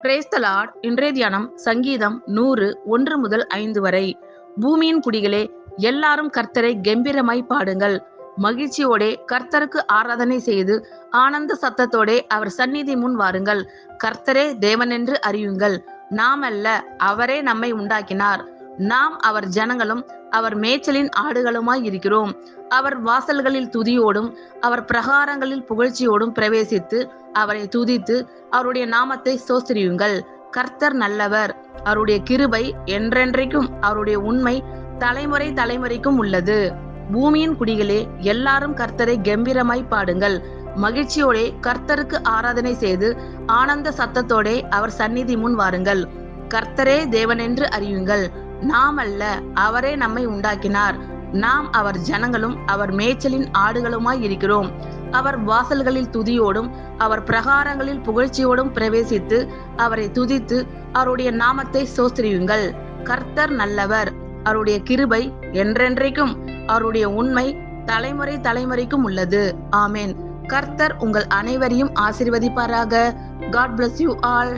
Brace த Lord. இன்றைய தியானம் சங்கீதம் 100 1 முதல் 5 வரை. பூமியின் குடிகளே, எல்லாரும் கர்த்தரை கெம்பீரமாய் பாடுங்கள். மகிழ்ச்சியோடே கர்த்தருக்கு ஆராதனை செய்து ஆனந்த சத்தத்தோடே அவர் சந்நிதி முன் வாருங்கள். கர்த்தரே தேவனென்று அறியுங்கள். நாம் அல்ல, அவரே நம்மை உண்டாக்கினார். நாம் அவர் ஜனங்களும் அவர் மேய்ச்சலின் ஆடுகளுமாய் இருக்கிறோம். அவர் வாசல்களில் துதியோடும் அவர் பிரகாரங்களில் புகழ்ச்சியோடும் பிரவேசித்து அவரை துதித்து அவருடைய நாமத்தை ஸ்தோத்திரியுங்கள். கர்த்தர் நல்லவர், அவருடைய கிருபை என்றென்றைக்கும், அவருடைய உண்மை தலைமுறை தலைமுறைக்கும் உள்ளது. பூமியின் குடிகளே, எல்லாரும் கர்த்தரை கெம்பீரமாய் பாடுங்கள். மகிழ்ச்சியோடே கர்த்தருக்கு ஆராதனை செய்து ஆனந்த சத்தத்தோடே அவர் சந்நிதி முன் வாருங்கள். கர்த்தரே தேவனென்று அறியுங்கள். நாம் அல்ல, அவரே நம்மை உண்டாக்கினார். நாம் அவர் ஜனங்களும் அவர் மேய்ச்சலின் ஆடுகளுமாய் இருக்கிறோம். அவர் வாசல்களில் துதியோடும் அவர் பிரகாரங்களில் புகழ்ச்சியோடும் பிரவேசித்து அவரை துதித்து அவருடைய நாமத்தை ஸ்தோத்திரியுங்கள். கர்த்தர் நல்லவர், அவருடைய கிருபை என்றென்றைக்கும், அவருடைய உண்மை தலைமுறை தலைமுறைக்கும் உள்ளது. ஆமென். கர்த்தர் உங்கள் அனைவரையும் ஆசீர்வதிப்பாராக. God bless you all.